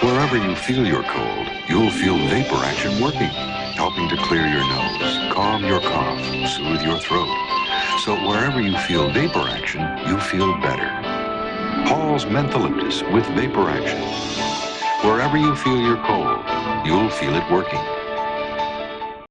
Wherever you feel you're cold, you'll feel vapor action working, helping to clear your nose, calm your cough, soothe your throat. So wherever you feel vapor action, you feel better. Hall's Mentholyptus with vapor action. Wherever you feel you're cold, you'll feel it working.